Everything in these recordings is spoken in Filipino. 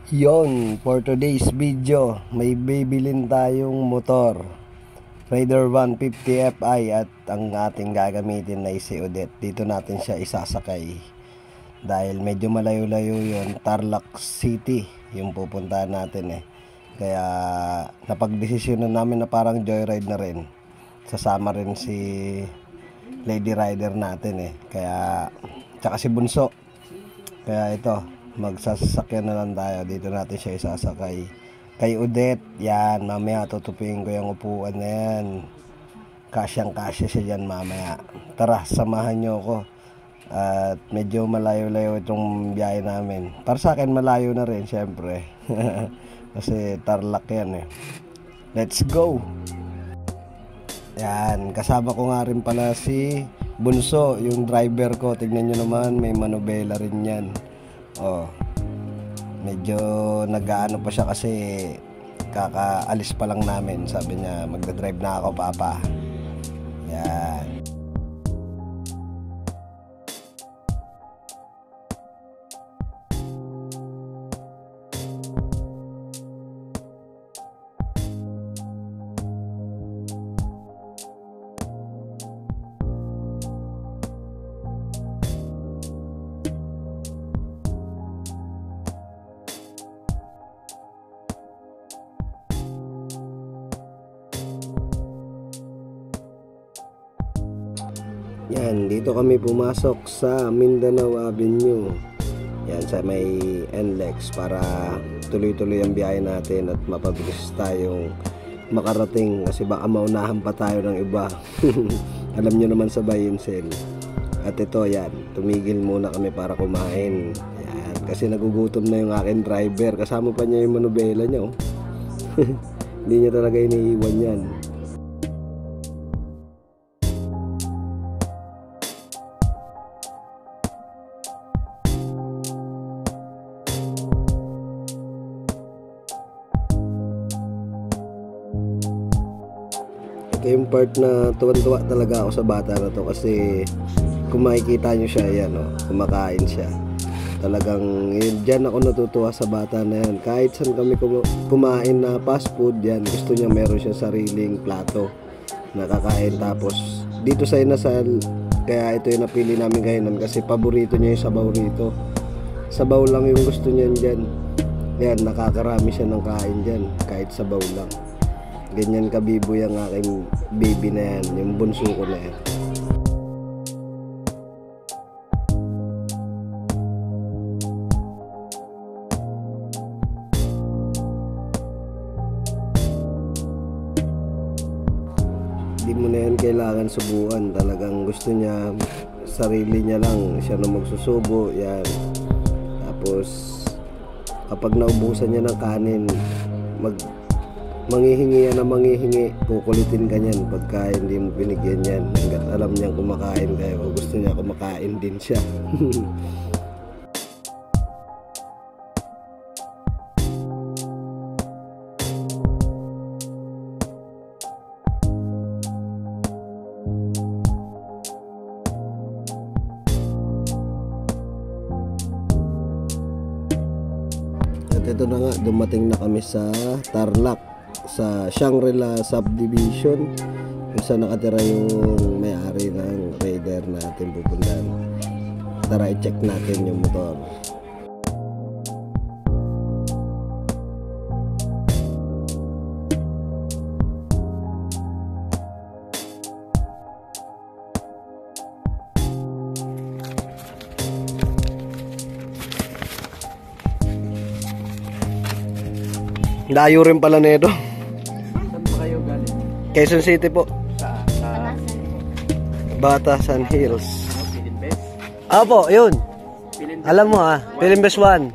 Yon, for today's video, may bibilin tayong motor Raider 150 Fi at ang ating gagamitin ay si Odette. Dito natin siya isasakay dahil medyo malayo-layo yon, Tarlac City yung pupuntahan natin Kaya napagdesisyonan namin na parang joyride na rin. Sasama rin si Lady Rider natin Kaya tsaka si Bunso. Kaya ito, magsasakyan na lang tayo. Dito natin siya isasakay kay Odette. Yan, mamaya tutupiin ko yung upuan na yan. Kasyang kasya siya dyan mamaya. Tara, samahan nyo ako. At medyo malayo-layo itong biyahe namin. Para sa akin malayo na rin syempre. Kasi Tarlac yan Let's go. Yan, kasama ko nga rin pala si Bunso, yung driver ko. Tignan nyo naman, may manubela rin yan. Medyo nag-aano pa siya kasi kakaalis pa lang namin. Sabi niya, magdadrive na ako, papa. Yan. Yan, dito kami pumasok sa Mindanao Avenue. Yan, sa may NLEX para tuloy-tuloy ang biyahe natin at mapabilis tayong makarating kasi baka maunahan pa tayo ng iba. Alam nyo naman sa buy and sell. At ito, yan, tumigil muna kami para kumain. Yan, kasi nagugutom na yung aking driver. Kasama pa niya yung manubela niya Hindi niya talaga iniiwan yan. Ito yung part na tuwan-tuwa talaga ako sa bata na to kasi kung makikita nyo siya, yan kumakain siya. Talagang dyan ako natutuwa sa bata na yan. Kahit saan kami kumain na fast food, yan gusto niya meron siya sariling plato nakakain. Tapos dito sa inasal, kaya ito yung napili namin kainan kasi paborito niya yung sabaw rito. Sabaw lang yung gusto niya dyan. Yan, nakakarami siya ng kain dyan kahit sabaw lang. Ganyan kabiboy ang aking baby na yan, yung bunso ko na yan. Hindi mo na yan kailangan subuan. Talagang gusto niya, sarili niya lang siya na magsusubo. Yan. Tapos kapag naubusan niya ng kanin, manghihingi yan na manghihingi, kukulitin ka niyan pagka hindi mo binigyan yan. Hanggat alam niyang kumakain kayo o gusto niya kumakain din siya. At ito na nga, dumating na kami sa Tarlac, sa Shangri-La Subdivision kung saan nakatira yung may-ari ng Raider natin pupuntahan. Tara, i-check natin yung motor. Layo rin pala nito. Saan pa kayo galing? Quezon City po. Sa Batasan Hills. Pilimbes? Apo, yun. Pilimbes. Alam mo Pilimbes 1.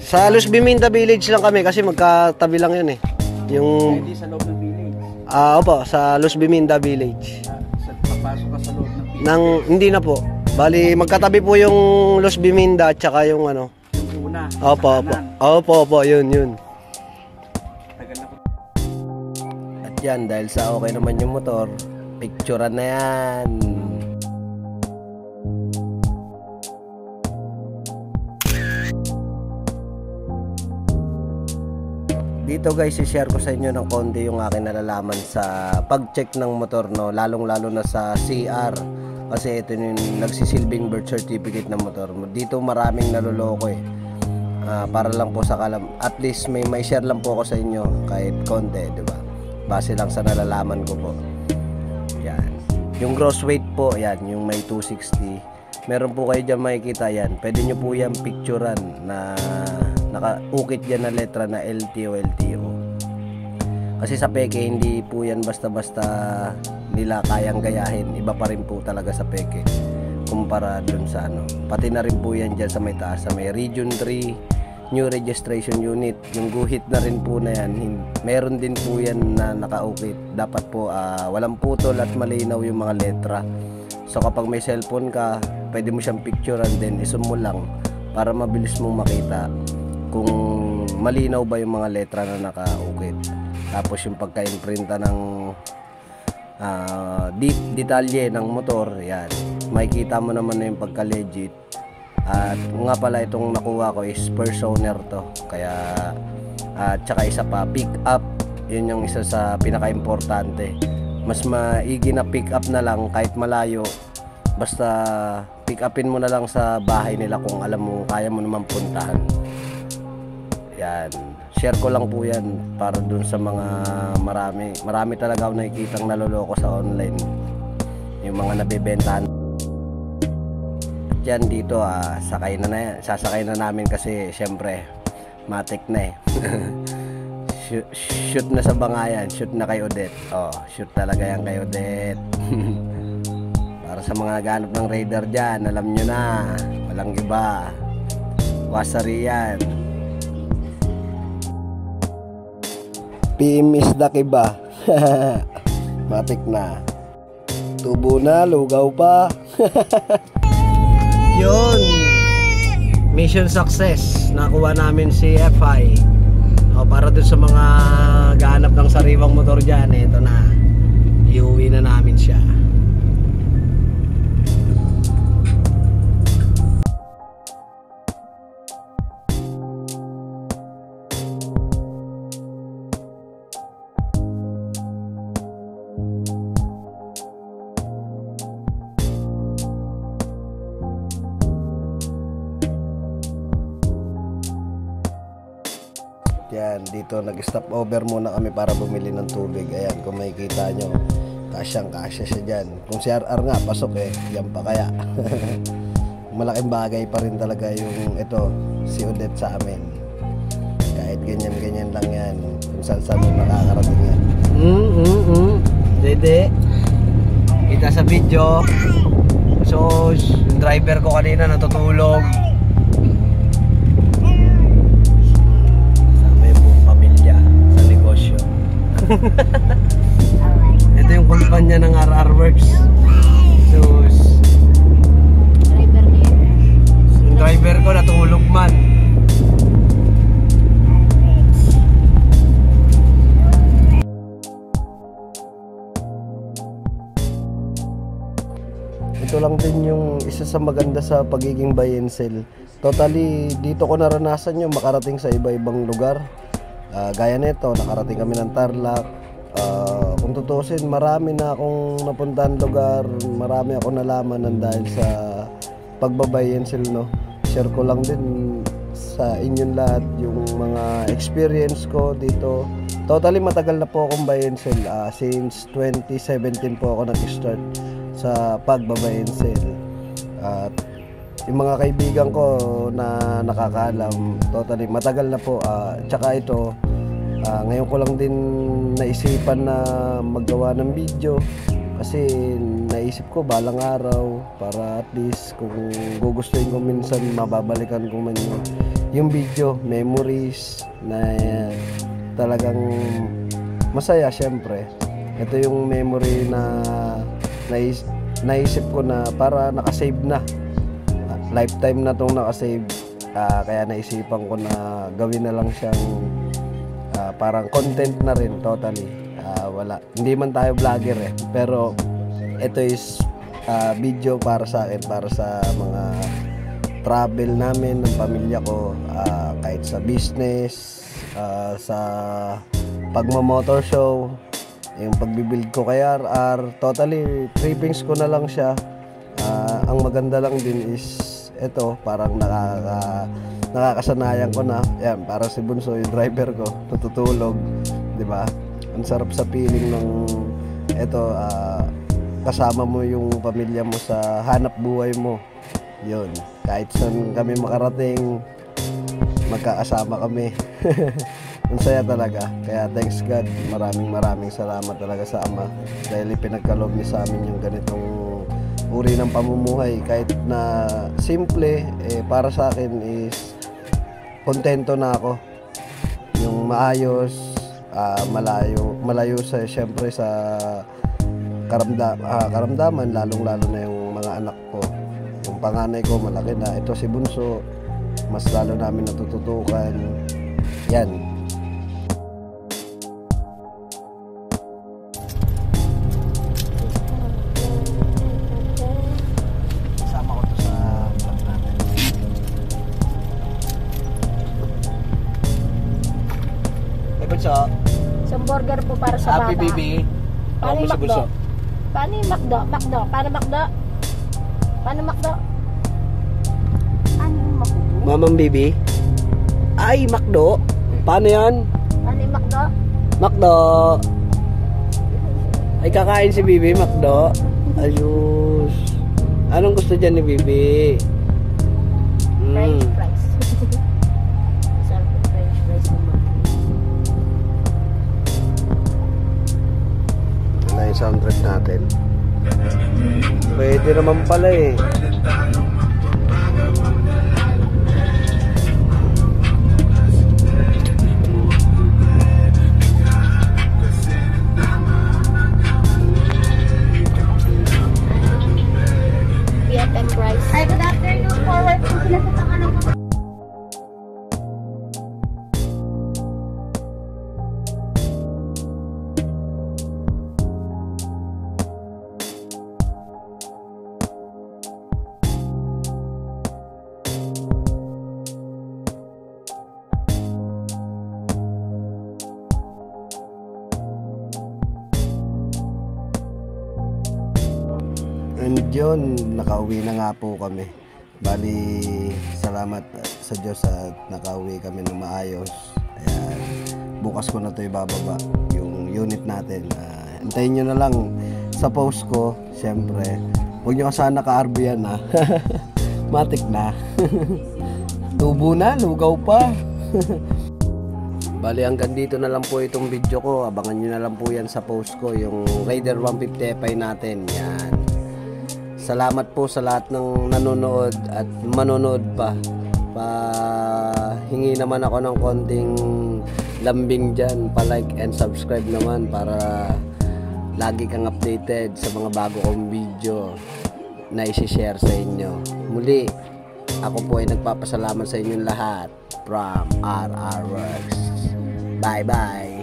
Sa Luz Biminda Village lang kami kasi magkatabi lang yun Yung Hindi sa loob ng village. opo, sa Luz Biminda Village. Papasok ka sa loob ng village. Hindi na po. Bali, magkatabi po yung Luz Biminda at saka yung Yung una. Opo, opo, yun. Tagal na po. At yan, dahil sa okay naman yung motor, picturean na yan. Dito guys, i-share ko sa inyo ng konti yung aking nalalaman sa pag-check ng motor, no, lalong-lalo na sa CR. Kasi ito yung nagsisilbing birth certificate ng motor. Dito maraming naloloko eh. Para lang po sa at least may share lang po ako sa inyo kahit konti, di ba? Base lang sa nalalaman ko po. Yan. Yung gross weight po, yan, yung may 260. Meron po kayo dyan makikita yan. Pwede nyo po yan picturean na nakaukit dyan na letra na LTO. Kasi sa peke, hindi po yan basta-basta nila kayang gayahin. Iba pa rin po talaga sa peke kumpara dun sa ano. Pati na rin po yan dyan sa may taas, sa may Region 3 New Registration Unit. Yung guhit na rin po na yan, meron din po yan na nakaukit. Dapat po walang putol at malinaw yung mga letra. So kapag may cellphone ka, pwede mo siyang picturean din, isum mo lang para mabilis mong makita kung malinaw ba yung mga letra na nakaukit. Tapos yung pagka-imprinta ng detalye ng motor, yan, makikita mo naman na yung pagka-legit. At nga pala, itong nakuha ko is first owner to, kaya tsaka isa pa, pick up, yun yung isa sa pinaka-importante. Mas maigi na pick up na lang kahit malayo, basta pick upin mo na lang sa bahay nila kung alam mo kaya mo naman puntahan. Yan, share ko lang po yan para dun sa mga marami talaga ako nakikitang naloloko sa online, yung mga nabibentahan. Yan dito, sasakay na namin kasi syempre matik na eh. Shoot na sa bangayan, shoot na kay Odette. Shoot talaga yan kay Odette. Para sa mga ganap ng radar dyan, alam nyo na, walang iba, wasari yan. PM is the kiba. Matik na. Tubo na, lugaw pa. Yun, mission success. Nakuha namin si FI. Para dun sa mga gaanap ng sariwang motor dyan, ito na, iuwi na namin siya. Yan, dito nag-stop over muna kami para bumili ng tubig. Ayan, kung makikita nyo, kasyang-kasya siya dyan. Kung si RR nga, pasok eh, yan pa kaya. Malaking bagay pa rin talaga yung ito, si Odette sa amin. Kahit ganyan-ganyan lang yan, kung saan-saan mo nakakarating yan. Dede, kita sa video. So, yung driver ko kanina natutulog. Ito yung kumpanya ng RR Works. So, yung driver ko natulog man. Ito lang din yung isa sa maganda sa pagiging buy and sell. Totally, dito ko naranasan yung makarating sa iba-ibang lugar. Gaya nito, nakarating kami ng Tarlac. Kung tutusin, marami na akong napuntahan lugar, marami akong nalaman ng dahil sa pagbabay and sell, no. Share ko lang din sa inyong lahat yung mga experience ko dito. Totally matagal na po akong buy and sell. Since 2017 po ako nag-start sa pagbabay and sell. At yung mga kaibigan ko na nakakaalam, totally matagal na po. Tsaka ito, ngayon ko lang din naisipan na maggawa ng video kasi naisip ko balang araw para at least kung gugustuhin ko minsan mababalikan ko man yung video, memories na talagang masaya. Syempre ito yung memory na naisip ko na para nakasave na, lifetime na tong nakasave. Kaya naisipan ko na gawin na lang siyang parang content na rin totally. Hindi man tayo vlogger eh, pero ito is video para sa akin, para sa mga travel namin ng pamilya ko, kahit sa business, sa pagmo-motor show, yung pagbibuild ko kay RR. Totally trippings ko na lang siya. Ang maganda lang din is ito, parang nakakasanayan ko na. Yan, para si Bunso, yung driver ko, natutulog, di ba? Ang sarap sa feeling ng ito, kasama mo yung pamilya mo sa hanap buhay mo. Yun, kahit saan kami makarating, magkakasama kami. Ang saya talaga. Kaya thanks God, maraming salamat talaga sa Ama dahil ipinagkaloob niya sa amin yung ganitong uri ng pamumuhay. Kahit na simple, para sa akin is kontento na ako. Yung maayos, malayo sa, syempre sa karamdaman, lalong-lalo na yung mga anak ko. Yung panganay ko malaki na, ito si Bunso, mas lalo namin natututukan. Yan. Sama ko to sa vlog natin. Bunso, Isang burger po para sa Happy bata. baby. Paano yung Ako si Bunso. McDo? Paano yung McDo? McDo? Paano McDo? Paano McDo? Paano yung McDo? Mamang Bibi. Ay, McDo. Paano yan? Paano yung McDo? McDo. Ay, kakain si Bibi, McDo. Ayos. Anong gusto dyan ni Bibi? French fries. Sarap yung French fries naman. Ano yung soundtrack natin? Pwede naman pala eh. BFM fries. Ay, good afternoon. Forward po sila sa pangalan ko. And yun, nakauwi na nga po kami. Bali, salamat sa Diyos at nakauwi kami ng maayos. Ayan, bukas ko na ito ibababa, yung unit natin. Hintayin nyo na lang sa post ko, syempre. Huwag nyo ka sana ka-RB yan ha. Matik na. Tubo na, lugaw pa. Bali, hanggang dito na lang po itong video ko. Abangan nyo na lang po yan sa post ko, yung Raider 150 Fi natin. Yan. Salamat po sa lahat ng nanonood at manonood pa. Hingi naman ako ng konting lambing dyan. Pa-like and subscribe naman para lagi kang updated sa mga bago kong video na isi-share sa inyo. Muli, ako po ay nagpapasalamat sa inyong lahat from RR Works. Bye-bye!